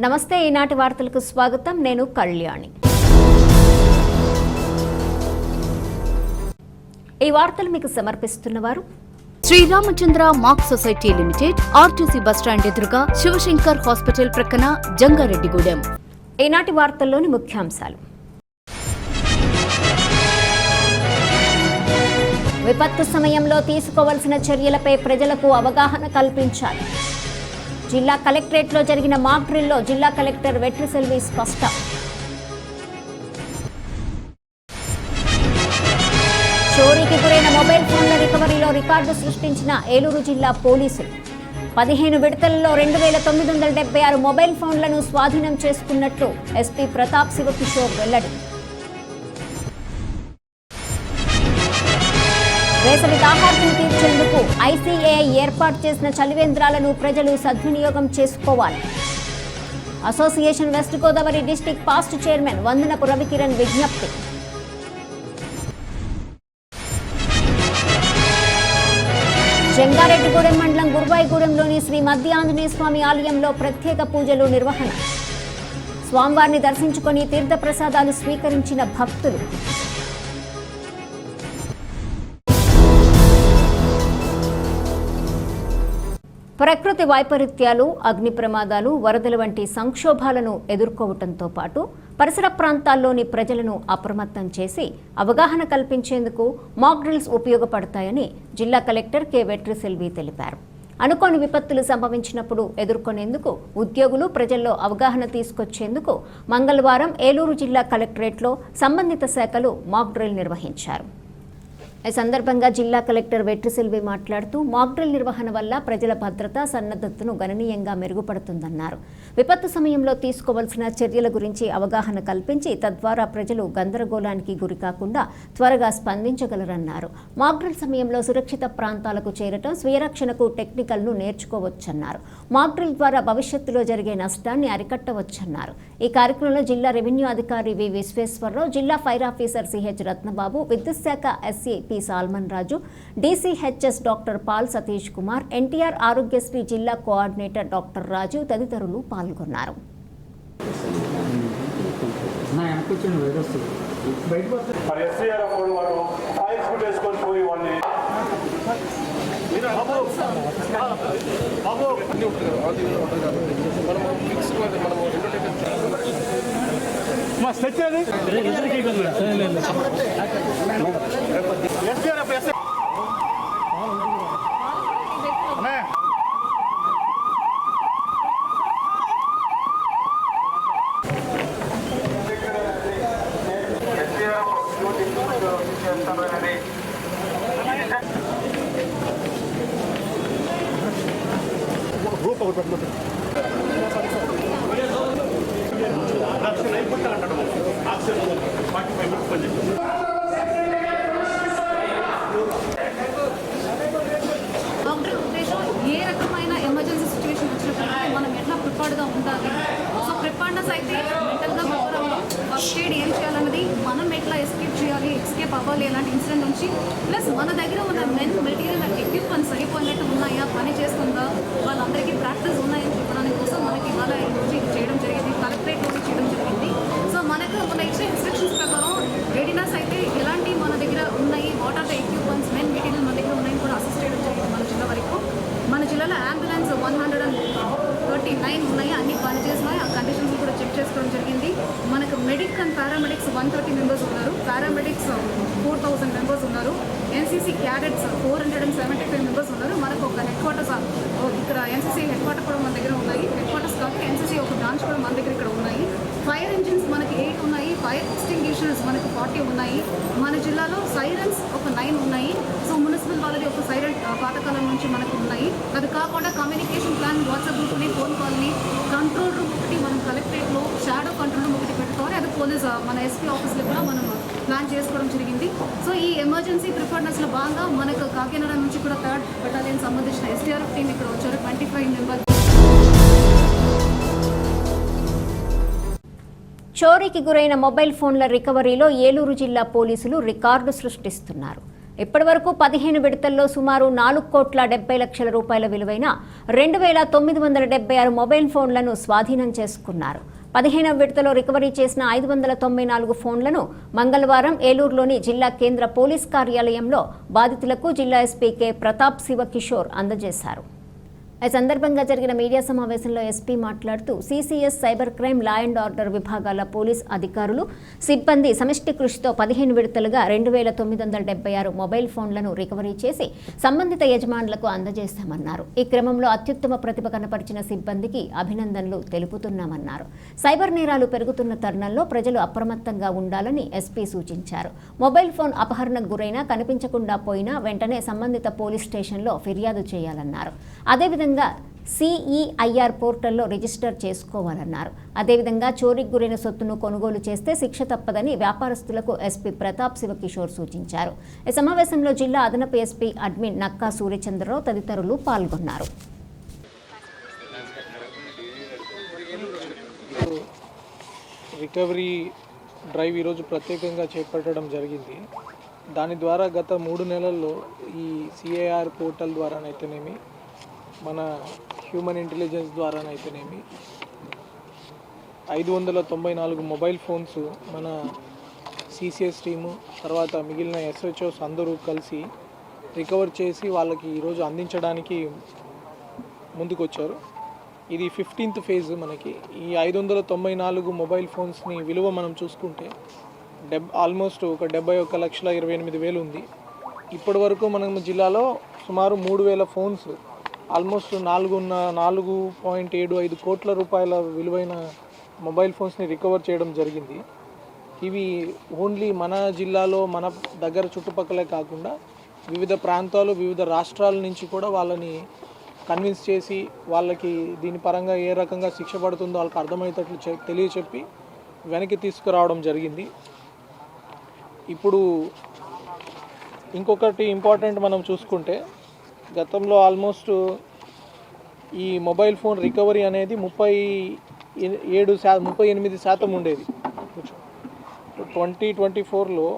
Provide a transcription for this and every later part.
నమస్తే ఈనాటి వార్తలకు స్వాగతం నేను కళ్యాణి ఈ వార్తలు మీకు సమర్పిస్తున్నవారు Sriramachandra mark society limited RTC bus stand ఎదురుగా శివశంకర్ హాస్పిటల్ ప్రక్కన జంగారెడ్డిగూడెం. ఈనాటి వార్తల్లోని ముఖ్యాంశాలు. విపత్తు సమయంలో తీసుకోవాల్సిన చర్యలపై ప్రజలకు అవగాహన కల్పించాలి. జిల్లా కలెక్టరేట్లో జరిగిన మాక్ డ్రిల్లో జిల్లా కలెక్టర్ వెట్రిసెల్వి స్పష్టం. చోరీకి గురైన మొబైల్ ఫోన్ల రికవరీలో రికార్డు సృష్టించిన ఏలూరు జిల్లా పోలీసులు 15 విడతలలో 2976 మొబైల్ ఫోన్లను స్వాధీనం చేసుకున్నట్లు ఎస్పీ ప్రతాప్ శివకిషోర్ వెల్లడి. వేసవి దాహార్తిని తీర్చేందుకు ఐసీఏఐ ఏర్పాటు చేసిన చలివేంద్రాలను ప్రజలు సద్వినియోగం చేసుకోవాలి. Association west Godavari district past chairman Vandanapu Ravikiran విజ్ఞప్తి. జంగారెడ్డిగూడెం మండలం గురువాయిగూడెంలోని శ్రీ మధ్య ఆంజనేయ స్వామి ఆలయంలో ప్రత్యేక పూజలు నిర్వహణ. స్వామివారిని దర్శించుకొని తీర్థప్రసాదాలు స్వీకరించిన భక్తులు. ప్రకృతి వైపరీత్యాలు, అగ్ని ప్రమాదాలు, వరదల వంటి సంక్షోభాలను ఎదుర్కోవడంతో పాటు పరిసర ప్రాంతాల్లోని ప్రజలను అప్రమత్తం చేసి అవగాహన కల్పించేందుకు మాక్ డ్రిల్స్ ఉపయోగపడతాయని జిల్లా కలెక్టర్ కె వెట్రిసెల్వి తెలిపారు. అనుకోని విపత్తులు సంభవించినప్పుడు ఎదుర్కొనేందుకు ఉద్యోగులు ప్రజల్లో అవగాహన తీసుకొచ్చేందుకు మంగళవారం ఏలూరు జిల్లా కలెక్టరేట్లో సంబంధిత శాఖలు మాక్ డ్రిల్ నిర్వహించారు. ఈ సందర్భంగా జిల్లా కలెక్టర్ వెట్రిసెల్వి మాట్లాడుతూ మాక్ డ్రిల్ నిర్వహణ వల్ల ప్రజల భద్రత, సన్నద్ధతను గణనీయంగా మెరుగుపడుతుందన్నారు. విపత్తు సమయంలో తీసుకోవాల్సిన చర్యల గురించి అవగాహన కల్పించి తద్వారా ప్రజలు గందరగోళానికి గురికాకుండా త్వరగా స్పందించగలరన్నారు. మాక్ డ్రిల్ సమయంలో సురక్షిత ప్రాంతాలకు చేరటం, స్వీయరక్షణకు టెక్నికల్ను నేర్చుకోవచ్చన్నారు. మాక్ డ్రిల్ ద్వారా భవిష్యత్తులో జరిగే నష్టాన్ని అరికట్టవచ్చన్నారు. ఈ కార్యక్రమంలో జిల్లా రెవెన్యూ అధికారి వి విశ్వేశ్వరరావు, జిల్లా ఫైర్ ఆఫీసర్ సిహెచ్ రత్నబాబు, విద్యుత్ శాఖ SE P Solomon Raju, DCHS doctor Paul Satish Kumar, NTR Arogyasri జిల్లా కోఆర్డినేటర్ డాక్టర్ రాజు తదితరులు పాల్గొన్నారు. ఏ రకమైన ఎమర్జెన్సీ సిచ్యువేషన్ వచ్చినప్పుడు మనం ఎట్లా ప్రిపేర్డ్గా ఉండాలి, సో ప్రిపేర్డ్నెస్ అయితే మెంటల్గా ప్రిపేర్ అవ్వాలి, ఫస్ట్ ఎయిడ్ ఏం చేయాలన్నది, మనం ఎట్లా ఎస్కేప్ అవ్వాలి ఎలాంటి ఇన్సిడెంట్ నుంచి, ప్లస్ మన దగ్గర ఉన్న మెటీరియల్ అండ్ ఎక్విప్మెంట్స్ సరిపోయినట్టు ఉన్నాయా, పని చేస్తుందా, వాళ్ళందరికీ ప్రాక్టీస్ ఉన్నాయని చెప్పడానికి కోసం మనకి ఇవాళ ఇది చేయడం జరిగింది, కలెక్టరేట్లో చేయడం జరిగింది. సో మనకు మన ఇచ్చే ఇన్స్ట్రక్షన్స్ ప్రకారం రెడీనెస్ అయితే ఎలాంటి మన దగ్గర ఉన్నాయి, what are the equipments, main material మన దగ్గర ఉన్నాయని కూడా అసిస్ట్ చేయడం జరిగింది. మన జిల్లా వరకు మన జిల్లాలో అంబులెన్స్ 139 ఉన్నాయి, అన్ని పనిచేస్తున్నాయి. ఆ కండిషన్స్ కూడా చెక్ చేసుకోవడం జరిగింది. మనకు మెడిక్ అండ్ పారామెడిక్స్ 130 మెంబర్స్ ఉన్నారు, పారామెడిక్స్ 4000 మెంబర్స్ ఉన్నారు, ఎన్సీసీ క్యాడెట్స్ 475 మెంబర్స్ ఉన్నారు. మనకు ఒక హెడ్ క్వార్టర్స్ ఇక్కడ ఎన్సీసీ హెడ్ క్వార్టర్ కూడా మన దగ్గర ఉన్నాయి. హెడ్ క్వార్టర్స్ కాబట్టి ఎన్సీసీ ఒక బ్రాంచ్ కూడా మన దగ్గర ఇక్కడ ఉన్నాయి. ఫైర్ ఇంజిన్స్ మనకి 8 ఉన్నాయి, ఫైర్ ఎక్స్టింగ్విషర్స్ మనకు 40 ఉన్నాయి. మన జిల్లాలో సైరన్స్ ఒక 9 ఉన్నాయి. సో మున్సిపల్ వాళ్ళది ఒక సైరన్ పాతకాలం నుంచి మనకు ఉన్నాయి. అది కాకుండా కమ్యూనికేషన్ ప్లాన్, వాట్సాప్ గ్రూప్ని, ఫోన్ కాల్ని, కంట్రోల్ రూమ్ ఒకటి మనం కలెక్టరేట్లో షాడో కంట్రోల్ రూమ్ ఒకటి పెట్టుకోవాలి. అది పోలీస్ మన ఎస్పీ ఆఫీస్లో కూడా మనం ప్లాన్ చేసుకోవడం జరిగింది. సో ఈ ఎమర్జెన్సీ ప్రిపేర్నెస్లో భాగంగా మనకు కాకినాడ నుంచి కూడా 3rd బెటాలియన్ సంబంధించిన ఎస్టీఆర్ఎఫ్ టీం ఇక్కడ వచ్చారు, 25 మెంబర్స్. చోరీకి గురైన మొబైల్ ఫోన్ల రికవరీలో ఏలూరు జిల్లా పోలీసులు రికార్డు సృష్టిస్తున్నారు. ఇప్పటి వరకు 15 విడతల్లో సుమారు 4,70,00,000 రూపాయల విలువైన 2,976 మొబైల్ ఫోన్లను స్వాధీనం చేసుకున్నారు. 15వ విడతలో రికవరీ చేసిన 594 ఫోన్లను మంగళవారం ఏలూరులోని జిల్లా కేంద్ర పోలీస్ కార్యాలయంలో బాధితులకు జిల్లా ఎస్పీ కె ప్రతాప్ శివకిషోర్ అందజేశారు. ఈ సందర్భంగా జరిగిన మీడియా సమావేశంలో ఎస్పీ మాట్లాడుతూ CCS cyber crime law and order విభాగాల పోలీస్ అధికారులు సిబ్బంది సమిష్టి కృషితో 15 విడతలుగా 2,976 మొబైల్ ఫోన్లను రికవరీ చేసి సంబంధిత యజమానులకు అందజేస్తామన్నారు. ఈ క్రమంలో అత్యుత్తమ ప్రతిభ కనపరిచిన సిబ్బందికి అభినందనలు తెలుపుతున్నామన్నారు. సైబర్ నేరాలు పెరుగుతున్న తరుణంలో ప్రజలు అప్రమత్తంగా ఉండాలని ఎస్పీ సూచించారు. మొబైల్ ఫోన్ అపహరణకు గురైనా కనిపించకుండా పోయినా వెంటనే సంబంధిత పోలీస్ స్టేషన్లో ఫిర్యాదు చేయాలన్నారు. అదేవిధంగా సిఈఐఆర్ పోర్టల్లో రిజిస్టర్ చేసుకోవాలన్నారు. అదేవిధంగా చోరీకి గురైన సొత్తును కొనుగోలు చేస్తే శిక్ష తప్పదని వ్యాపారస్తులకు ఎస్పీ ప్రతాప్ శివకిషోర్ సూచించారు. ఈ సమావేశంలో జిల్లా అదనపు ఎస్పీ అడ్మిన్ నక్కా సూర్యచంద్రరావు తదితరులు పాల్గొన్నారు. రికవరీ డ్రైవ్ ఈరోజు ప్రత్యేకంగా చేపట్టడం జరిగింది. దాని ద్వారా గత 3 నెలల్లో ఈ సిఐఆర్ పోర్టల్ ద్వారానైతేనేమి, మన హ్యూమన్ ఇంటెలిజెన్స్ ద్వారానైతేనేమి 594 మొబైల్ ఫోన్స్ మన సిసిఎస్ టీము, తర్వాత మిగిలిన ఎస్హెచ్ఓస్ అందరూ కలిసి రికవర్ చేసి వాళ్ళకి ఈరోజు అందించడానికి ముందుకొచ్చారు. ఇది 15th ఫేజ్. మనకి ఈ 594 మొబైల్ ఫోన్స్ని విలువ మనం చూసుకుంటే ఆల్మోస్ట్ ఒక 71,28,000 ఉంది. ఇప్పటి వరకు మనం జిల్లాలో సుమారు 3,000 ఫోన్స్, ఆల్మోస్ట్ 4.75 కోట్ల రూపాయల విలువైన మొబైల్ ఫోన్స్ని రికవర్ చేయడం జరిగింది. ఇవి ఓన్లీ మన జిల్లాలో మన దగ్గర చుట్టుపక్కలే కాకుండా వివిధ ప్రాంతాలు, వివిధ రాష్ట్రాల నుంచి కూడా వాళ్ళని కన్విన్స్ చేసి వాళ్ళకి దీని పరంగా ఏ రకంగా శిక్ష పడుతుందో వాళ్ళకి అర్థమయ్యేటట్లు తెలియచెప్పి వెనక్కి తీసుకురావడం జరిగింది. ఇప్పుడు ఇంకొకటి ఇంపార్టెంట్ మనం చూసుకుంటే, గతంలో ఆల్మోస్ట్ ఈ మొబైల్ ఫోన్ రికవరీ అనేది 38% ఉండేది. 2024లో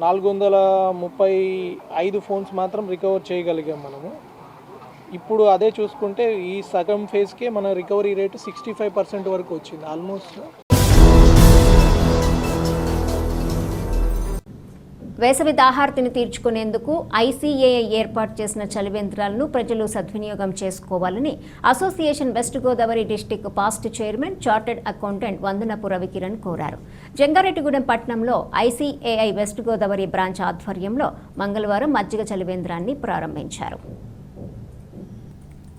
435 ఫోన్స్ మాత్రం రికవర్ చేయగలిగాం మనము. ఇప్పుడు అదే చూసుకుంటే ఈ సగం ఫేజ్కే మన రికవరీ రేటు 65% వరకు వచ్చింది ఆల్మోస్ట్. వేసవి దాహార్తిని తీర్చుకునేందుకు ఐసీఏఐ ఏర్పాటు చేసిన చలివేంద్రాలను ప్రజలు సద్వినియోగం చేసుకోవాలని association west Godavari district past chairman chartered accountant Vandanapu Ravikiran కోరారు. జంగారెడ్డిగూడెం పట్టణంలో ఐసీఏఐ వెస్ట్ గోదావరి బ్రాంచ్ ఆధ్వర్యంలో మంగళవారం మజ్జిగ చలివేంద్రాన్ని ప్రారంభించారు.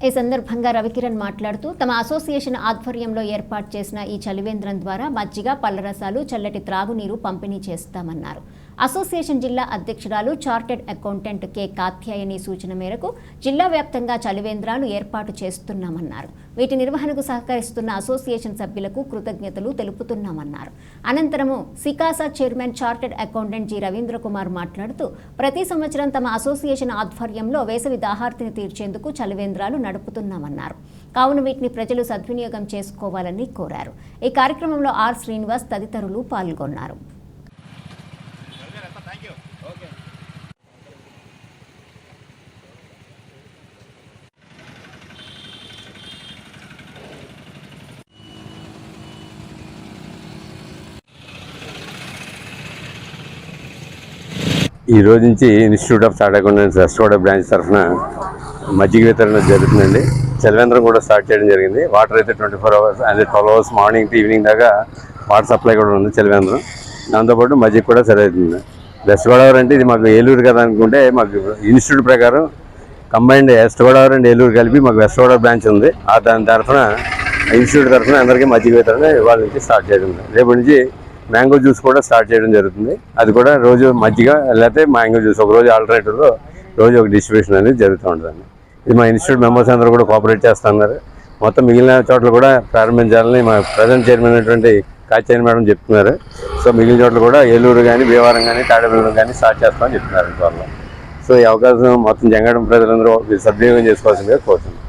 ఈ సందర్భంగా రవికిరణ్ మాట్లాడుతూ తమ అసోసియేషన్ ఆధ్వర్యంలో ఏర్పాటు చేసిన ఈ చలివేంద్రం ద్వారా మజ్జిగ, పళ్లరసాలు, చల్లటి త్రాగునీరు పంపిణీ చేస్తామన్నారు. అసోసియేషన్ జిల్లా అధ్యక్షురాలు చార్టెడ్ అకౌంటెంట్ కె కాత్యాయని సూచన మేరకు జిల్లా వ్యాప్తంగా చలివేంద్రాలు ఏర్పాటు చేస్తున్నామన్నారు. వీటి నిర్వహణకు సహకరిస్తున్న అసోసియేషన్ సభ్యులకు కృతజ్ఞతలు తెలుపుతున్నామన్నారు. అనంతరము సికాసా chairman chartered accountant G Ravindra Kumar మాట్లాడుతూ ప్రతి సంవత్సరం తమ అసోసియేషన్ ఆధ్వర్యంలో వేసవి దాహార్తిని తీర్చేందుకు చలివేంద్రాలు నడుపుతున్నామన్నారు. కావున వీటిని ప్రజలు సద్వినియోగం చేసుకోవాలని కోరారు. ఈ కార్యక్రమంలో ఆర్ శ్రీనివాస్ తదితరులు పాల్గొన్నారు. ఈ రోజు నుంచి institute of chartered accountants west Godavari branch తరఫున మజ్జిగ వితరణ జరుగుతుందండి. చలివేంద్రం కూడా స్టార్ట్ చేయడం జరిగింది. వాటర్ అయితే 24 hours అంటే 12 hours మార్నింగ్ టు ఈవినింగ్ దాకా వాటర్ సప్లై కూడా ఉంది చలివేంద్రం. దాంతోపాటు మజ్జిగ కూడా సరిపోతుంది. వెస్ట్ గోదావరి అంటే ఇది మాకు ఏలూరు కదా అనుకుంటే, మాకు ఇన్స్టిట్యూట్ ప్రకారం combined west Godavari and Eluru కలిపి మాకు వెస్ట్ గోదావరి బ్రాంచ్ ఉంది. దాని తరఫున ఇన్స్టిట్యూట్ తరఫున అందరికీ మజ్జిగ వితరణ ఇవాళ నుంచి స్టార్ట్ చేయడం. రేపటి నుంచి మ్యాంగో జ్యూస్ కూడా స్టార్ట్ చేయడం జరుగుతుంది. అది కూడా రోజు మజ్జిగ లేకపోతే మ్యాంగో జ్యూస్ ఒక రోజు ఆల్టర్నేటివ్లో రోజు ఒక డిస్ట్రిబ్యూషన్ అనేది జరుగుతూ ఉంటుంది. ఇది మా ఇన్స్టిట్యూట్ మెంబర్స్ అందరూ కూడా కోఆపరేట్ చేస్తున్నారు. మొత్తం మిగిలిన చోట్ల కూడా ప్రారంభించాలని మా ప్రజెంట్ చైర్మన్ అయినటువంటి కాత్యాయని మేడం చెప్తున్నారు. సో మిగిలిన చోట్ల కూడా ఏలూరు కానీ, భీమవరం కానీ, తాడేపల్లిగూడెం కానీ స్టార్ట్ చేస్తామని చెప్తున్నారు త్వరలో. సో ఈ అవకాశం మొత్తం జంగారెడ్డి ప్రజలందరూ సద్వినియోగం చేసుకోవాల్సిందిగా కోరుతున్నాం.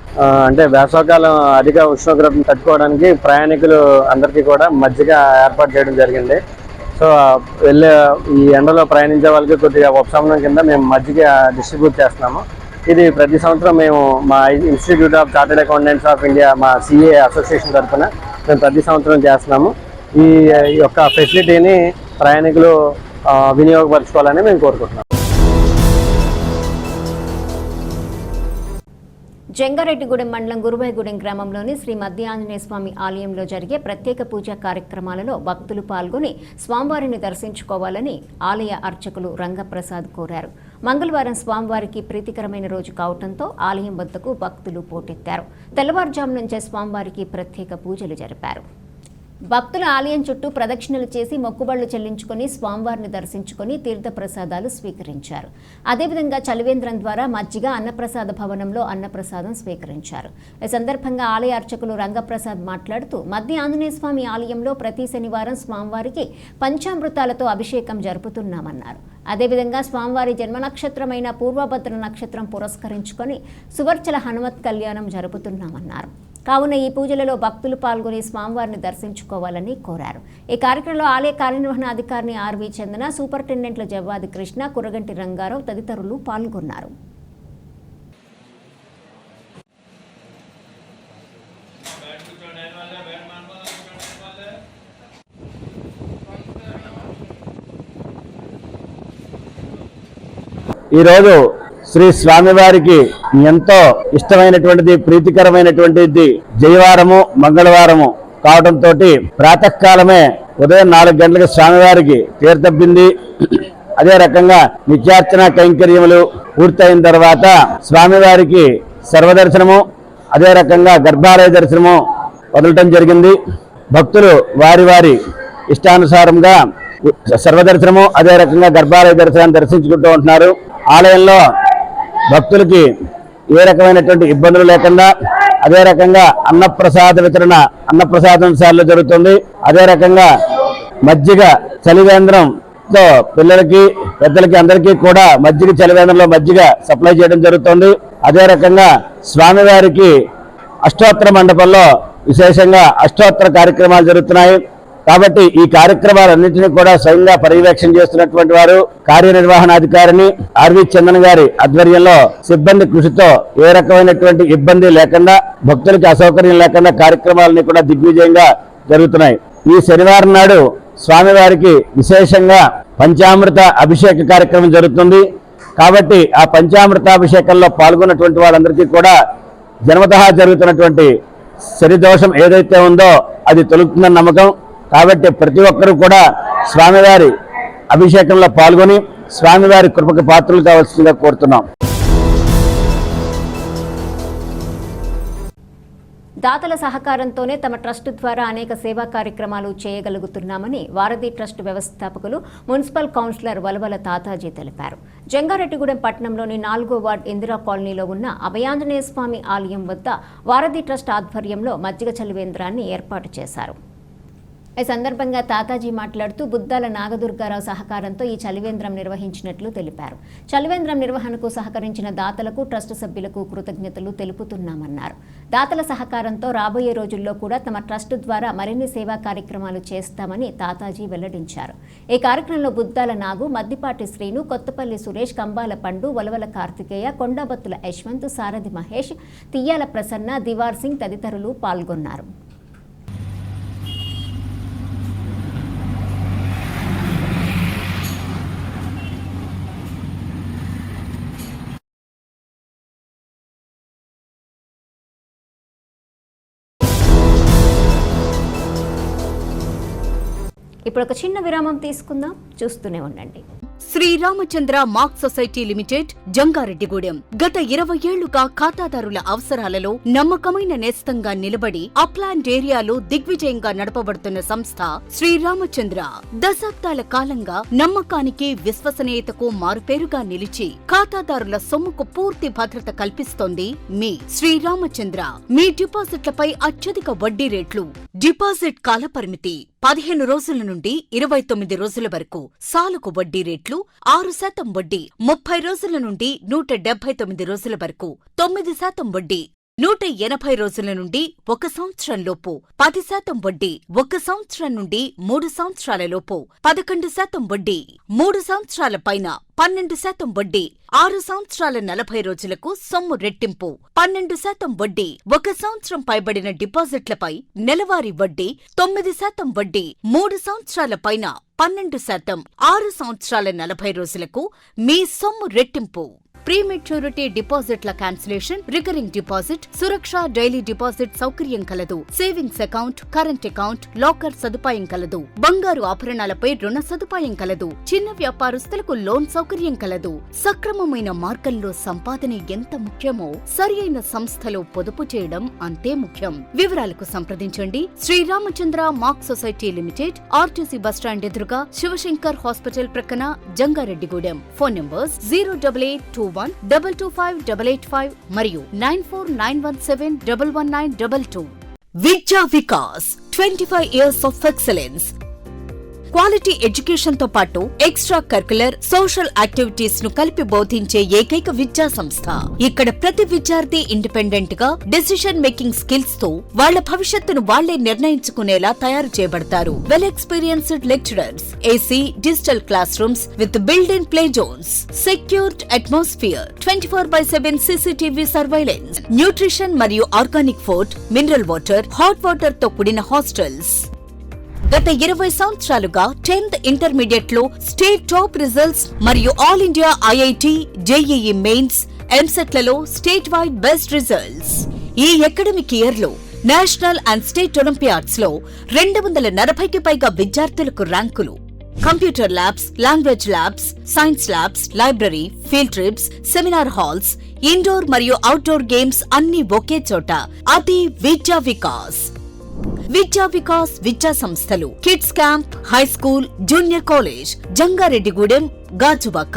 అంటే వేసవకాలం అధిక ఉష్ణోగ్రతను తట్టుకోవడానికి ప్రయాణికులు అందరికీ కూడా మజ్జిగ ఏర్పాటు చేయడం జరిగింది. సో వెళ్ళే ఈ ఎండలో ప్రయాణించే వాళ్ళకి కొద్దిగా ఉపశమనం కింద మేము మజ్జిగ డిస్ట్రిబ్యూట్ చేస్తున్నాము. ఇది ప్రతి సంవత్సరం మేము మా institute of chartered accountants of India మా CA అసోసియేషన్ తరఫున మేము ప్రతి సంవత్సరం చేస్తున్నాము. ఈ యొక్క ఫెసిలిటీని ప్రయాణికులు వినియోగపరచుకోవాలని మేము కోరుకుంటున్నాం. జంగారెడ్డిగూడెం మండలం గురువాయిగూడెం గ్రామంలోని శ్రీ మధ్య ఆంజనేయ స్వామి ఆలయంలో జరిగే ప్రత్యేక పూజా కార్యక్రమాలలో భక్తులు పాల్గొని స్వామివారిని దర్శించుకోవాలని ఆలయ అర్చకులు రంగప్రసాద్ కోరారు. మంగళవారం స్వామివారికి ప్రీతికరమైన రోజు కావడంతో ఆలయం వద్దకు భక్తులు పోటెత్తారు. తెల్లవారుజాము నుంచే స్వామివారికి ప్రత్యేక పూజలు జరిపారు. భక్తులు ఆలయం చుట్టూ ప్రదక్షిణలు చేసి మొక్కుబళ్లు చెల్లించుకుని స్వామివారిని దర్శించుకుని తీర్థ ప్రసాదాలు స్వీకరించారు. అదేవిధంగా చలివేంద్రం ద్వారా మజ్జిగ అన్నప్రసాద భవనంలో అన్నప్రసాదం స్వీకరించారు. ఈ సందర్భంగా ఆలయ అర్చకులు రంగప్రసాద్ మాట్లాడుతూ మధ్య ఆంజనేయ స్వామి ఆలయంలో ప్రతి శనివారం స్వామివారికి పంచామృతాలతో అభిషేకం జరుపుతున్నామన్నారు. అదేవిధంగా స్వామివారి జన్మ నక్షత్రమైన పూర్వభద్ర నక్షత్రం పురస్కరించుకొని సువర్చల హనుమత్ కళ్యాణం జరుపుతున్నామన్నారు. కావున ఈ పూజలలో భక్తులు పాల్గొని స్వామివారిని దర్శించుకోవాలని కోరారు. ఈ కార్యక్రమంలో ఆలయ కార్యనిర్వహణాధికారిని ఆర్వి చందన, సూపరింటెండెంట్ల జవ్వాది కృష్ణ, కురగంటి రంగారావు తదితరులు పాల్గొన్నారు. ఈరోజు శ్రీ స్వామివారికి ఎంతో ఇష్టమైనటువంటిది, ప్రీతికరమైనటువంటిది జయవారము, మంగళవారము కావడంతో ప్రాతకాలమే ఉదయం 4 గంటలకు స్వామివారికి తీర్థబింది, అదే రకంగా నిత్యార్చన కైంకర్యములు పూర్తయిన తర్వాత స్వామివారికి సర్వదర్శనము, అదే రకంగా గర్భాలయ దర్శనము వదలటం జరిగింది. భక్తులు వారి వారి ఇష్టానుసారంగా సర్వదర్శనము, అదే రకంగా గర్భాలయ దర్శనాన్ని దర్శించుకుంటూ ఉంటున్నారు. ఆలయంలో భక్తులకి ఏ రకమైనటువంటి ఇబ్బందులు లేకుండా అదే రకంగా అన్నప్రసాద వితరణ అన్నప్రసాదంశాల్లో జరుగుతుంది. అదే రకంగా మజ్జిగ చలివేంద్రంతో పిల్లలకి పెద్దలకి అందరికీ కూడా మజ్జిగ చలివేంద్రంలో మజ్జిగ సప్లై చేయడం జరుగుతుంది. అదే రకంగా స్వామివారికి అష్టోత్తర మండపంలో విశేషంగా అష్టోత్తర కార్యక్రమాలు జరుగుతున్నాయి. కాబట్టి ఈ కార్యక్రమాలన్నింటినీ కూడా స్వయంగా పర్యవేక్షణ చేస్తున్నటువంటి వారు కార్యనిర్వహణాధికారిని ఆర్వి చందన్ గారి ఆధ్వర్యంలో సిబ్బంది కృషితో ఏ రకమైనటువంటి ఇబ్బంది లేకుండా, భక్తులకి అసౌకర్యం లేకుండా కార్యక్రమాలని కూడా దిగ్విజయంగా జరుగుతున్నాయి. ఈ శనివారం నాడు స్వామివారికి విశేషంగా పంచామృత అభిషేక కార్యక్రమం జరుగుతుంది. కాబట్టి ఆ పంచామృతాభిషేకంలో పాల్గొన్నటువంటి వాళ్ళందరికీ కూడా జన్మతః జరుగుతున్నటువంటి శనిదోషం ఏదైతే ఉందో అది తొలుగుతుందని నమ్మకం. కాబట్టి ప్రతి ఒక్కరూ కూడా స్వామివారి అభిషేకంలో పాల్గొని స్వామివారి కృపకు పాత్రలు కావాల్సిందిగా కోరుతున్నాం. దాతల సహకారంతోనే తమ ట్రస్ట్ ద్వారా అనేక సేవా కార్యక్రమాలు చేయగలుగుతున్నామని వారధి ట్రస్ట్ వ్యవస్థాపకులు మున్సిపల్ కౌన్సిలర్ వలవల తాతాజీ తెలిపారు. జంగారెడ్డిగూడెం పట్టణంలోని 4వ వార్డు ఇందిరా కాలనీలో ఉన్న అభయాంజనేయ స్వామి ఆలయం వద్ద వారధి ట్రస్ట్ ఆధ్వర్యంలో మజ్జిగ చలివేంద్రాన్ని ఏర్పాటు చేశారు. ఈ సందర్భంగా తాతాజీ మాట్లాడుతూ బుద్దాల నాగదుర్గారావు సహకారంతో ఈ చలివేంద్రం నిర్వహించినట్లు తెలిపారు. చలివేంద్రం నిర్వహణకు సహకరించిన దాతలకు ట్రస్ట్ సభ్యులకు కృతజ్ఞతలు తెలుపుతున్నామన్నారు. దాతల సహకారంతో రాబోయే రోజుల్లో కూడా తమ ట్రస్ట్ ద్వారా మరిన్ని సేవా కార్యక్రమాలు చేస్తామని తాతాజీ వెల్లడించారు. ఈ కార్యక్రమంలో బుద్దాల నాగు, మద్దిపాటి శ్రీను, కొత్తపల్లి సురేష్, కంబాల పండు, వలవల కార్తికేయ, కొండాబత్తుల యశ్వంత్, సారథి మహేష్, తియ్యాల ప్రసన్న, దివార్ సింగ్ తదితరులు పాల్గొన్నారు. ఇప్పుడు ఒక చిన్న విరామం తీసుకుందాం, చూస్తూనే ఉండండి. Sriramachandra mark society limited, Jangareddygudem. గత 20 ఏళ్లుగా ఖాతాదారుల అవసరాలలో నమ్మకమైన నేస్తంగా నిలబడి అప్లాండ్ ఏరియాలో దిగ్విజయంగా నడపబడుతున్న సంస్థ శ్రీరామచంద్ర. దశాబ్దాల కాలంగా నమ్మకానికి, విశ్వసనీయతకు మారుపేరుగా నిలిచి ఖాతాదారుల సొమ్ముకు పూర్తి భద్రత కల్పిస్తోంది మీ శ్రీరామచంద్ర. మీ డిపాజిట్లపై అత్యధిక వడ్డీ రేట్లు, డిపాజిట్ కాలపరిమితి 15 రోజుల నుండి 29 రోజుల వరకు, సాలుకు వడ్డీ రేట్లు 6% వడ్డీ, 30 రోజుల నుండి 179 రోజుల వరకు 9% వడ్డీ. 180 రోజుల నుండి 1 సంవత్సరం లోపు 10% వడ్డీ, 1 సంవత్సరం నుండి 3 సంవత్సరాల లోపు 11% వడ్డీ, 3 సంవత్సరాల పైన 12% వడ్డీ, 6 సంవత్సరాల 40 రోజులకు సొమ్ము రెట్టింపు 12% వడ్డీ, 1 సంవత్సరం పైబడిన డిపాజిట్లపై నెలవారీ వడ్డీ 9% వడ్డీ, 3 సంవత్సరాల పైన 12%, 6 సంవత్సరాల 40 రోజులకు మీ సొమ్ము రెట్టింపు. ప్రీమెచ్యూరిటీ డిపాజిట్ల క్యాన్సిలేషన్, రికరింగ్ డిపాజిట్, సురక్ష డైలీ డిపాజిట్ సౌకర్యం కలదు. Savings account, current account, locker సదుపాయం కలదు. బంగారు ఆభరణాలపై రుణ సదుపాయం కలదు. చిన్న వ్యాపారస్తులకు లోన్ సౌకర్యం కలదు. సక్రమమైన మార్గంలో సంపాదన ఎంత ముఖ్యమో సరియైన సంస్థలో పొదుపు చేయడం అంతే ముఖ్యం. వివరాలకు సంప్రదించండి. Sriramachandra mark society limited, RTC bus stand ఎదురుగా, శివశంకర్ హాస్పిటల్ ప్రక్కన, జంగారెడ్డిగూడెం. ఫోన్ నంబర్స్ 08821225885 మరియు 9491711922. విద్యా Vikas 25 years of excellence. Quality education తో పాటు ఎక్స్ట్రా కరికులర్, సోషల్ యాక్టివిటీస్ ను కలిపి బోధించే ఏకైక విద్యా సంస్థ. ఇక్కడ ప్రతి విద్యార్థి ఇండిపెండెంట్ గా డెసిషన్ మేకింగ్ స్కిల్స్ తో వాళ్ల భవిష్యత్తును వాళ్లే నిర్ణయించుకునేలా తయారు చేయబడతారు. Well experienced lecturers, AC, digital class rooms with built in play zones, secured atmosphere, 24/7 CCTV surveillance, nutrition మరియు organic food, mineral water, hot water తో కూడిన హాస్టల్స్. గత 20 సంవత్సరాలుగా 10th ఇంటర్మీడియట్ లో స్టేట్ టాప్ రిజల్ట్స్ మరియు all India IIT, JEE mains, ఎంసెట్లలో state wide best results. ఈ academic year లో నేషనల్ అండ్ స్టేట్ ఒలింపియాడ్స్ లో 240కి పైగా విద్యార్థులకు ర్యాంకులు. Computer labs, language labs, science labs, library, field trips, seminar halls, indoor మరియు అవుట్డోర్ గేమ్స్ అన్ని ఒకే చోట. అది విద్యా వికాస్. విద్యా వికాస్ విద్యా సంస్థలు, kids camp, high school, junior college, Jangareddygudem, Gajuwaka.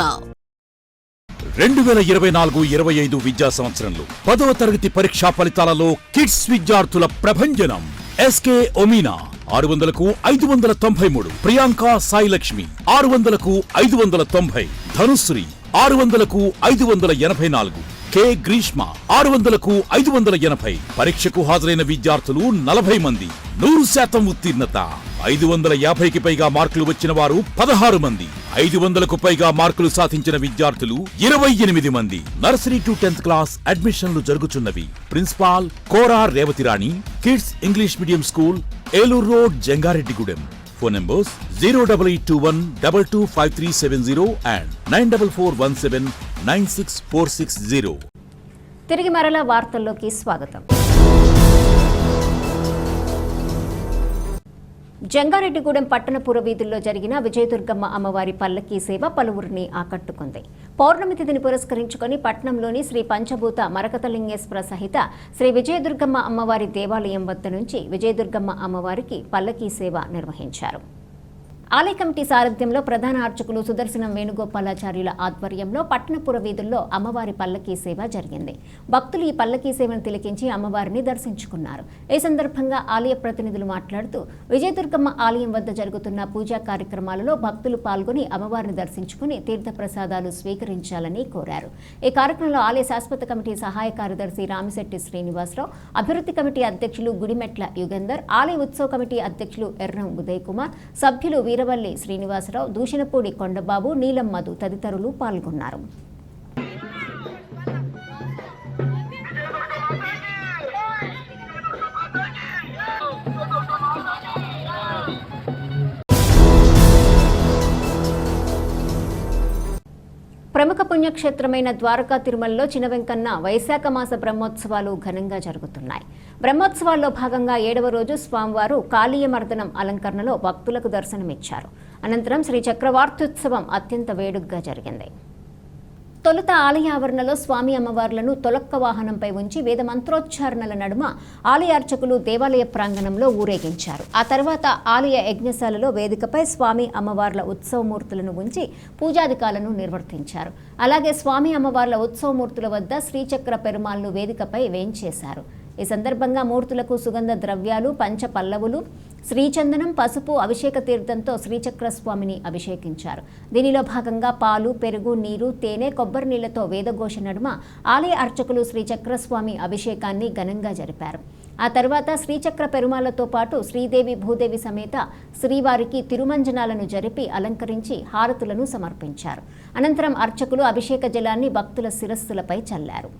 2024-25 విద్యా సంవత్సరంలో 10వ తరగతి పరీక్షా ఫలితాలలో కిడ్స్ విద్యార్థుల ప్రభంజనం. SK ఒమీనా 600కు 593, Priyanka Sai Lakshmi 600కు 590, Dhanushree 600కు 584, K Greeshma 600కు 580. పరీక్షకు హాజరైన విద్యార్థులు 40 మంది. 100% ఉత్తీర్ణత. 550కి పైగా మార్కులు వచ్చిన వారు 16 మంది. 500కు పైగా మార్కులు సాధించిన విద్యార్థులు 28 మంది. నర్సరీ టు 10th క్లాస్ అడ్మిషన్లు జరుగుతున్నవి. Principal Kora Revathirani, kids English medium school, Eluru road, Jangareddygudem. Phone numbers 08821225370 and 9441796460. తిరిగి మరలా వార్తల్లోకి స్వాగతం. జంగారెడ్డిగూడెం పట్టణ పురవీధుల్లో జరిగిన విజయదుర్గమ్మ అమ్మవారి పల్లకీ సేవ పలువురిని ఆకట్టుకుంది. పౌర్ణమి తిథిని పురస్కరించుకొని పట్టణంలోని శ్రీ పంచభూత మరకతలింగేశ్వర సహిత శ్రీ విజయదుర్గమ్మ అమ్మవారి దేవాలయం వద్ద నుంచి విజయదుర్గమ్మ అమ్మవారికి పల్లకీ సేవ నిర్వహించారు. ఆలయ కమిటీ సారథ్యంలో ప్రధాన అర్చకులు సుదర్శనం వేణుగోపాలాచార్యుల ఆధ్వర్యంలో పట్టణపుర వీధుల్లో అమ్మవారి పల్లకీ సేవ జరిగింది. భక్తులు ఈ పల్లకీ సేవను తిలకించి అమ్మవారిని దర్శించుకున్నారు. ఈ సందర్భంగా ఆలయ ప్రతినిధులు మాట్లాడుతూ విజయదుర్గమ్మ ఆలయం వద్ద జరుగుతున్న పూజా కార్యక్రమాలలో భక్తులు పాల్గొని అమ్మవారిని దర్శించుకుని తీర్థప్రసాదాలు స్వీకరించాలని కోరారు. ఈ కార్యక్రమంలో ఆలయ శాశ్వత కమిటీ సహాయ కార్యదర్శి రామిశెట్టి శ్రీనివాసరావు, అభివృద్ధి కమిటీ అధ్యక్షులు గుడిమెట్ల యుగంధర్, ఆలయ ఉత్సవ కమిటీ అధ్యక్షులు ఎర్రం ఉదయ్ కుమార్, సభ్యులు వీరవల్లి శ్రీనివాసరావు, దూషణపూడి కొండబాబు, నీలం మధు తదితరులు పాల్గొన్నారు. ప్రముఖ పుణ్యక్షేత్రమైన ద్వారకా తిరుమలలో చినవెంకన్న వైశాఖ మాస బ్రహ్మోత్సవాలు ఘనంగా జరుగుతున్నాయి. బ్రహ్మోత్సవాల్లో భాగంగా 7వ రోజు స్వామివారు కాళీయమర్దనం అలంకరణలో భక్తులకు దర్శనమిచ్చారు. అనంతరం శ్రీ చక్రవార్తోత్సవం అత్యంత వేడుకగా జరిగింది. తొలుత ఆలయ ఆవరణలో స్వామి అమ్మవార్లను తొలక్క వాహనంపై ఉంచి వేద మంత్రోచ్చారణల నడుమ ఆలయ అర్చకులు దేవాలయ ప్రాంగణంలో ఊరేగించారు. ఆ తర్వాత ఆలయ యజ్ఞశాలలో వేదికపై స్వామి అమ్మవార్ల ఉత్సవమూర్తులను ఉంచి పూజాధికాలను నిర్వర్తించారు. అలాగే స్వామి అమ్మవార్ల ఉత్సవమూర్తుల వద్ద శ్రీచక్ర పెరుమాళ్లు వేదికపై వేంచేశారు. ఈ సందర్భంగా మూర్తులకు సుగంధ ద్రవ్యాలు, పంచ పల్లవులు, శ్రీచందనం, పసుపు, అభిషేక తీర్థంతో శ్రీచక్ర స్వామిని అభిషేకించారు. దీనిలో భాగంగా పాలు, పెరుగు, నీరు, తేనె, కొబ్బరి నీళ్లతో వేదఘోష నడుమ ఆలయ అర్చకులు శ్రీచక్ర స్వామి అభిషేకాన్ని ఘనంగా జరిపారు. ఆ తర్వాత శ్రీచక్ర పెరుమాళ్లతో పాటు శ్రీదేవి, భూదేవి సమేత శ్రీవారికి తిరుమంజనాలను జరిపి అలంకరించి హారతులను సమర్పించారు. అనంతరం అర్చకులు అభిషేక జలాన్ని భక్తుల శిరస్సులపై చల్లారు.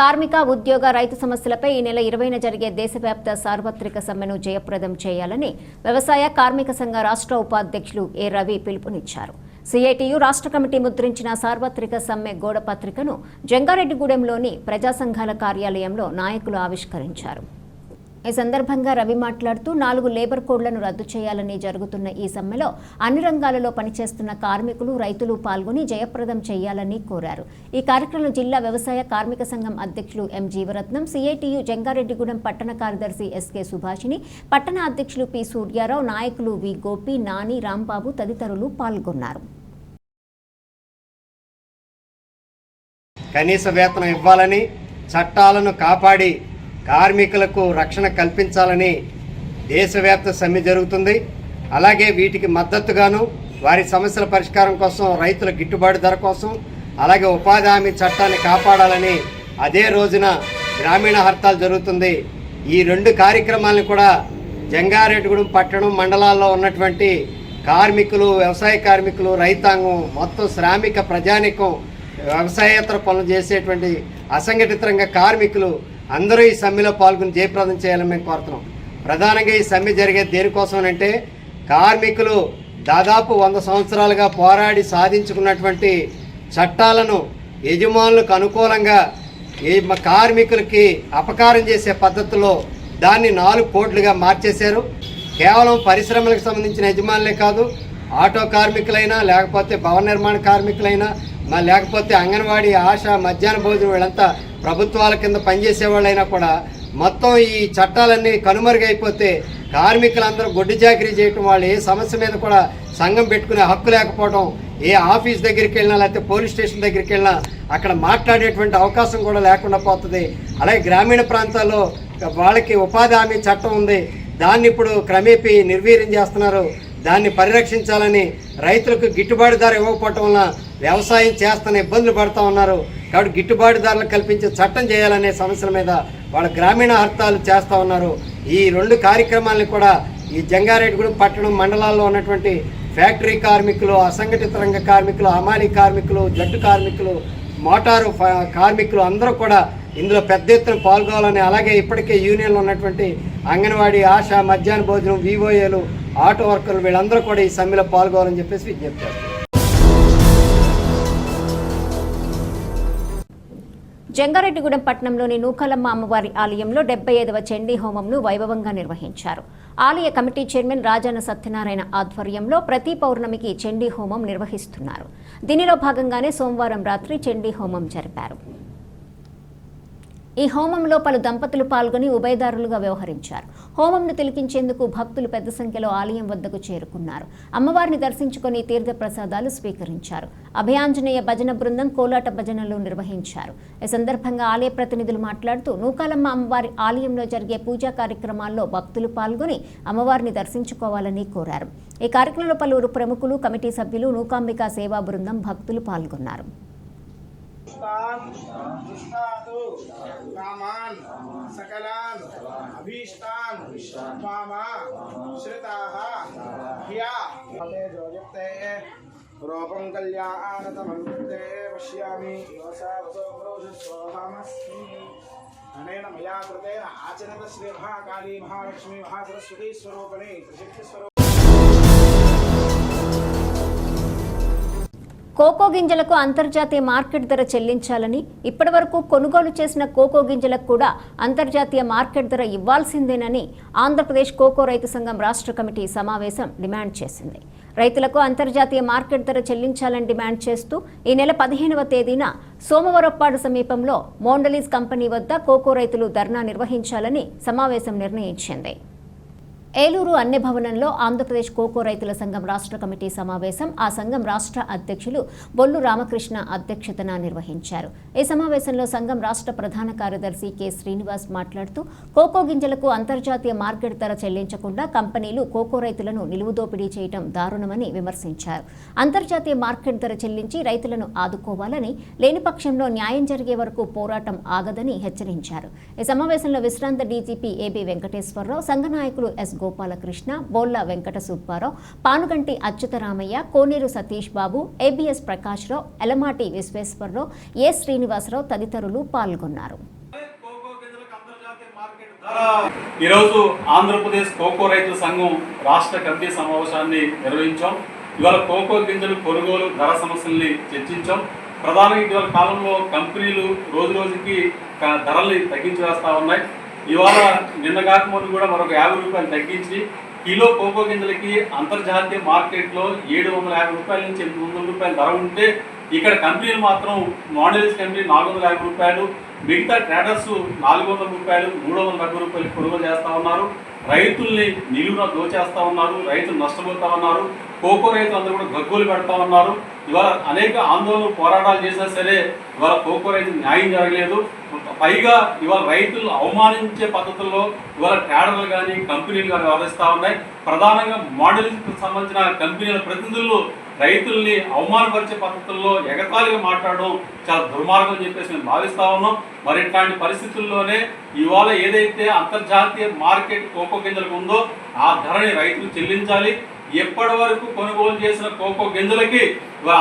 కార్మిక, ఉద్యోగ, రైతు సమస్యలపై ఈ నెల 20న జరిగే దేశవ్యాప్త సార్వత్రిక సమ్మెను జయప్రదం చేయాలని వ్యవసాయ కార్మిక సంఘ రాష్ట్ర ఉపాధ్యక్షులు ఏ రవి పిలుపునిచ్చారు. సిఐటియు రాష్ట్ర కమిటీ ముద్రించిన సార్వత్రిక సమ్మె గోడ పత్రికను జంగారెడ్డిగూడెంలోని ప్రజా సంఘాల కార్యాలయంలో నాయకులు ఆవిష్కరించారు. ఈ సందర్భంగా రవి మాట్లాడుతూ 4 లేబర్ కోడ్లను రద్దు చేయాలని జరుగుతున్న ఈ సమ్మెలో అన్ని రంగాలలో పనిచేస్తున్న కార్మికులు, రైతులు పాల్గొని జయప్రదం చేయాలని కోరారు. ఈ కార్యక్రమంలో జిల్లా వ్యవసాయ కార్మిక సంఘం అధ్యక్షులు ఎం జీవరత్నం, సిఐటియు జంగారెడ్డిగూడెం పట్టణ కార్యదర్శి ఎస్కే సుభాషిణి, పట్టణ అధ్యక్షులు పి సూర్యారావు, నాయకులు వి గోపి, నాని, రాంబాబు తదితరులు పాల్గొన్నారు. కనీస వేతనం ఇవ్వాలని, చట్టాలను కాపాడి కార్మికులకు రక్షణ కల్పించాలని దేశవ్యాప్త సమ్మె జరుగుతుంది. అలాగే వీటికి మద్దతుగాను వారి సమస్యల పరిష్కారం కోసం, రైతుల గిట్టుబాటు ధర కోసం, అలాగే ఉపాధి హామీ చట్టాన్ని కాపాడాలని అదే రోజున గ్రామీణ హర్తాలు జరుగుతుంది. ఈ 2 కార్యక్రమాలను కూడా జంగారెడ్డిగూడెం పట్టణం, మండలాల్లో ఉన్నటువంటి కార్మికులు, వ్యవసాయ కార్మికులు, రైతాంగం, మొత్తం శ్రామిక ప్రజానికం, వ్యవసాయేతర పనులు చేసేటువంటి అసంఘటిత రంగ కార్మికులు అందరూ ఈ సమ్మెలో పాల్గొని జయప్రదం చేయాలని మేము కోరుతున్నాం. ప్రధానంగా ఈ సమ్మె జరిగేది దేనికోసం అంటే కార్మికులు దాదాపు 100 సంవత్సరాలుగా పోరాడి సాధించుకున్నటువంటి చట్టాలను యజమానులకు అనుకూలంగా కార్మికులకి అపకారం చేసే పద్ధతిలో దాన్ని 4 కోట్లుగా మార్చేశారు. కేవలం పరిశ్రమలకు సంబంధించిన యజమానులే కాదు, ఆటో కార్మికులైనా, లేకపోతే భవన నిర్మాణ కార్మికులైనా, లేకపోతే అంగన్వాడీ, ఆశా, మధ్యాహ్న భోజనం వీళ్ళంతా ప్రభుత్వాల కింద పనిచేసే వాళ్ళైనా కూడా మొత్తం ఈ చట్టాలన్నీ కనుమరుగైపోతే కార్మికులందరూ గొడ్డు చాకరీ చేయటం, వాళ్ళు ఏ సమస్య మీద కూడా సంఘం పెట్టుకునే హక్కు లేకపోవడం, ఏ ఆఫీస్ దగ్గరికి వెళ్ళినా లేకపోతే పోలీస్ స్టేషన్ దగ్గరికి వెళ్ళినా అక్కడ మాట్లాడేటువంటి అవకాశం కూడా లేకుండా పోతుంది. అలాగే గ్రామీణ ప్రాంతాల్లో వాళ్ళకి ఉపాధి హామీ చట్టం ఉంది, దాన్ని ఇప్పుడు క్రమేపీ నిర్వీర్యం చేస్తున్నారు. దాన్ని పరిరక్షించాలని, రైతులకు గిట్టుబాటు ధర ఇవ్వకపోవటం వలన వ్యవసాయం చేస్తున్న ఇబ్బందులు పడుతూ ఉన్నారు. కాబట్టి గిట్టుబాటు ధరలు కల్పించే చట్టం చేయాలనే సమస్యల మీద వాళ్ళ గ్రామీణ హర్తాలు చేస్తూ ఉన్నారు. ఈ 2 కార్యక్రమాలను కూడా ఈ జంగారెడ్డిగూడెం పట్టణం, మండలాల్లో ఉన్నటువంటి ఫ్యాక్టరీ కార్మికులు, అసంఘటిత రంగ కార్మికులు, హమాలీ కార్మికులు, జట్టు కార్మికులు మోటారు కార్మికులు అందరూ కూడా ఇందులో పెద్ద ఎత్తున పాల్గొనాలని, అలాగే ఇప్పటికే యూనియన్లో ఉన్నటువంటి అంగన్వాడీ, ఆశా, మధ్యాహ్న భోజనం, వివోఏలు, ఆటో వర్కర్లు వీళ్ళందరూ కూడా ఈ సమ్మెలో పాల్గొనాలని చెప్పేసి విజ్ఞప్తి చేస్తారు. జంగారెడ్డిగూడెం పట్టణంలోని నూకాలమ్మ అమ్మవారి ఆలయంలో 75వ చండీ హోమంను వైభవంగా నిర్వహించారు. ఆలయ కమిటీ చైర్మన్ రాజాన సత్యనారాయణ ఆధ్వర్యంలో ప్రతి పౌర్ణమికి చండీ హోమం నిర్వహిస్తున్నారు. దీనిలో భాగంగానే సోమవారం రాత్రి చండీ హోమం జరిపారు. ఈ హోమంలో పలు దంపతులు పాల్గొని ఉభయదారులుగా వ్యవహరించారు. హోమంను తిలకించేందుకు భక్తులు పెద్ద సంఖ్యలో ఆలయం వద్దకు చేరుకున్నారు. అమ్మవారిని దర్శించుకుని తీర్థ ప్రసాదాలు స్వీకరించారు. అభయాంజనేయ భజన బృందం కోలాట భజనలు నిర్వహించారు. ఈ సందర్భంగా ఆలయ ప్రతినిధులు మాట్లాడుతూ నూకాలమ్మ అమ్మవారి ఆలయంలో జరిగే పూజా కార్యక్రమాల్లో భక్తులు పాల్గొని అమ్మవారిని దర్శించుకోవాలని కోరారు. ఈ కార్యక్రమంలో పలువురు ప్రముఖులు, కమిటీ సభ్యులు, నూకాంబిక సేవా బృందం భక్తులు పాల్గొన్నారు. कामान सकलान अभीष्टान मामा श्रिताः ह्या हते जोयुक्ते रूपं कल्याणतमं युक्ते पश्यामि योसावसो प्रोषस्वहमस्मि अनेन मया कृतेन आचरत श्री महाकाली महालक्ष्मी महासरस्वती स्वरूपिणी त्रिशक्ति स्वरूप కోకో గింజలకు అంతర్జాతీయ మార్కెట్ ధర చెల్లించాలని, ఇప్పటివరకు కొనుగోలు చేసిన కోకో గింజలకు కూడా అంతర్జాతీయ మార్కెట్ ధర ఇవ్వాల్సిందేనని ఆంధ్రప్రదేశ్ కోకో రైతు సంఘం రాష్ట్ర కమిటీ సమావేశం డిమాండ్ చేసింది. రైతులకు అంతర్జాతీయ మార్కెట్ ధర చెల్లించాలని డిమాండ్ చేస్తూ ఈ నెల 15వ తేదీన సోమవరప్పాడు సమీపంలో మోండలీస్ కంపెనీ వద్ద కోకో రైతులు ధర్నా నిర్వహించాలని సమావేశం నిర్ణయించింది. ఏలూరు అన్నె భవనంలో ఆంధ్రప్రదేశ్ కోకో రైతుల సంఘం రాష్ట్ర కమిటీ సమావేశం ఆ సంఘం రాష్ట్ర అధ్యక్షులు బొల్లు రామకృష్ణ అధ్యక్షతన నిర్వహించారు. ఈ సమావేశంలో సంఘం రాష్ట్ర ప్రధాన కార్యదర్శి కె శ్రీనివాస్ మాట్లాడుతూ కోకో గింజలకు అంతర్జాతీయ మార్కెట్ ధర చెల్లించకుండా కంపెనీలు కోకో రైతులను నిలువుదోపిడీ చేయడం దారుణమని విమర్శించారు. అంతర్జాతీయ మార్కెట్ ధర చెల్లించి రైతులను ఆదుకోవాలని, లేని పక్షంలో న్యాయం జరిగే వరకు పోరాటం ఆగదని హెచ్చరించారు. ఈ సమావేశంలో విశ్రాంత డీజీపీ ఏబీ వెంకటేశ్వరరావు, సంఘ నాయకులు ఎస్ గోపాలకృష్ణ, బోల్లా వెంకట సుబ్బారావు, పానుగంటి అచ్యుతరామయ్య, కోనేరు సతీష్ బాబు, ఏబిఎస్ ప్రకాశ్రావు, ఎలమాటి విశ్వేశ్వరరావు, ఏ శ్రీనివాసరావు తదితరులు పాల్గొన్నారు. ఈరోజు ఆంధ్రప్రదేశ్ కోకో రైతుల సంఘం రాష్ట్ర కమిటీ సమావేశాన్ని నిర్వహించాం. ఇవాళ కోకో గింజలు కొనుగోలు ధర సమస్యల్ని చర్చించాం. ప్రధానంగా ఇటీవల కాలంలో కంపెనీలు రోజు రోజుకి ధరల్ని తగ్గించి వేస్తా ఉన్నాయి. ఇవాళ నిన్న కాక ముందు కూడా మరొక 50 రూపాయలు తగ్గించి కిలో కోకో గింజలకి అంతర్జాతీయ మార్కెట్లో 750 రూపాయల నుంచి 800 రూపాయల ధర ఉంటే ఇక్కడ కంపెనీలు మాత్రం మోడల్స్ కంపెనీ 450 రూపాయలు, మిగతా ట్రేడర్స్ 400 రూపాయలు, 340 రూపాయలు కొనుగోలు చేస్తూ ఉన్నారు. రైతుల్ని నిలువున దోచేస్తూ ఉన్నారు. రైతులు నష్టపోతూ ఉన్నారు. కోకో రైతులు అందరూ కూడా గగ్గోలు పెడతా ఉన్నారు. ఇవాళ అనేక ఆందోళనలు, పోరాటాలు చేసినా సరే ఇవాళ కోకో రైతులు న్యాయం జరగలేదు. పైగా ఇవాళ రైతులు అవమానించే పద్ధతుల్లో ఇవాళ ట్రేడర్లు కానీ కంపెనీలు కానీ వ్యవహరిస్తూ ఉన్నాయి. ప్రధానంగా మోడలింగ్కి సంబంధించిన కంపెనీల ప్రతినిధులు రైతుల్ని అవమానపరిచే పద్ధతుల్లో ఎగతాళిగా మాట్లాడడం చాలా దుర్మార్గం అని చెప్పేసి మేము భావిస్తా ఉన్నాం. మరి ఇట్లాంటి పరిస్థితుల్లోనే ఇవాళ ఏదైతే అంతర్జాతీయ మార్కెట్ కోకో గింజలకు ఉందో ఆ ధరని రైతులు చెల్లించాలి. ఎప్పటి వరకు కొనుగోలు చేసిన కోకో గింజలకి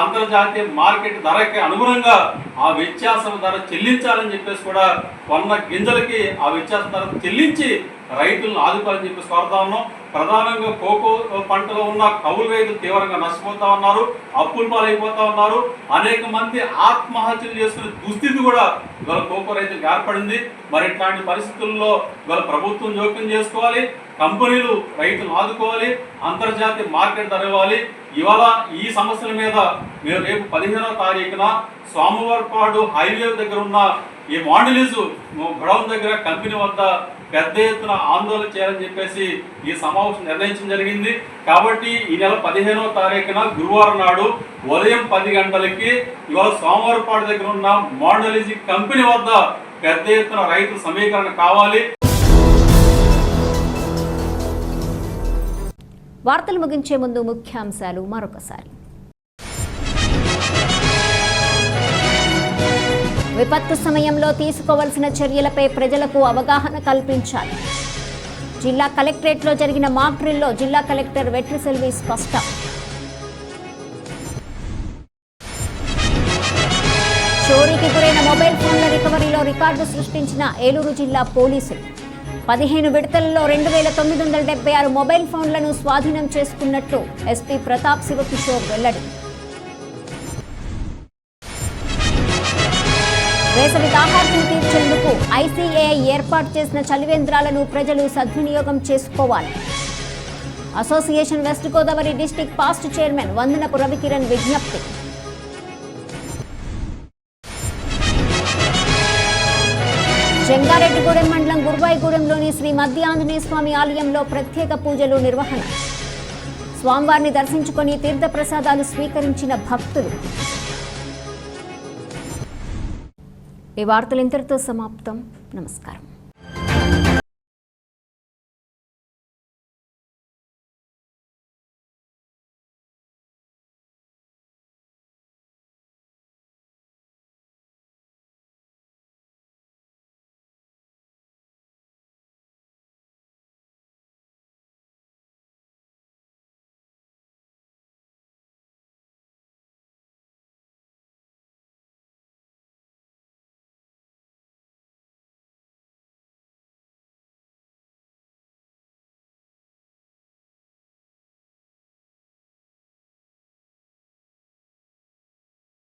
అంతర్జాతీయ మార్కెట్ ధరకి అనుగుణంగా ఆ వ్యత్యాసం ధర చెల్లించాలని చెప్పేసి కూడా కొన్న గింజలకి ఆ వ్యత్యాసం ధర చెల్లించి రైతులను ఆదుకోవాలని చెప్పేసి కోరుతా ఉన్నాం. ప్రధానంగా కోకో పంటలో ఉన్న కౌలు రైతులు తీవ్రంగా నష్టపోతా ఉన్నారు, అప్పుల పాలైపోతా ఉన్నారు. అనేక మంది ఆత్మహత్యలు చేసుకునే దుస్థితి కూడా ఇవాళ కోకో రైతులకు ఏర్పడింది. మరి ఇట్లాంటి పరిస్థితుల్లో ఇవాళ ప్రభుత్వం జోక్యం చేసుకోవాలి, కంపెనీలు రైతులను ఆదుకోవాలి, అంతర్జాతీయ మార్కెట్ ధర ఇవ్వాలి. ఇవాళ ఈ సమస్యల మీద మేము రేపు 15వ తారీఖున సోమవారపాడు హైవే దగ్గర ఉన్న ఈ మాండలీస్ గొడవ దగ్గర కంపెనీ వద్ద పెద్ద ఎత్తున ఆందోళన చేయాలని చెప్పేసి ఈ సమావేశం నిర్ణయించడం జరిగింది. కాబట్టి ఈ నెల 15వ తారీఖున గురువారం నాడు ఉదయం 10 గంటలకి ఇవాళ సోమవారపాడు దగ్గర ఉన్న మాండలీస్ కంపెనీ వద్ద పెద్ద ఎత్తున రైతుల సమీకరణ కావాలి. వార్తలు ముగించే ముందు ముఖ్యాంశాలు మరొకసారి. విపత్తు సమయంలో తీసుకోవాల్సిన చర్యలపై ప్రజలకు అవగాహన కల్పించాలి. జిల్లా కలెక్టరేట్లో జరిగిన మాక్ డ్రిల్లో జిల్లా కలెక్టర్ వెట్రిసెల్వి స్పష్టం. చోరీకి గురైన మొబైల్ ఫోన్ల రికవరీలో రికార్డు సృష్టించిన ఏలూరు జిల్లా పోలీసులు 15 విడతలలో 2976 మొబైల్ ఫోన్లను స్వాధీనం చేసుకున్నట్లు ఎస్పీ ప్రతాప్ శివకిషోర్ వెల్లడి. వేసవి దాహార్తిని తీర్చేందుకు ఐసీఏఐ ఏర్పాటు చేసిన చలివేంద్రాలను ప్రజలు సద్వినియోగం చేసుకోవాలి. Association west Godavari district past chairman Vandanapu Ravikiran విజ్ఞప్తి. జంగారెడ్డిగూడెం మండలం గురువాయిగూడెంలోని శ్రీ మధ్య ఆంజనేయ స్వామి ఆలయంలో ప్రత్యేక పూజలు నిర్వహణ. స్వామివారిని దర్శించుకొని తీర్థప్రసాదాలు స్వీకరించిన భక్తులు. ఈ వార్తలు ఇంతటితో సమాప్తం. నమస్కారం.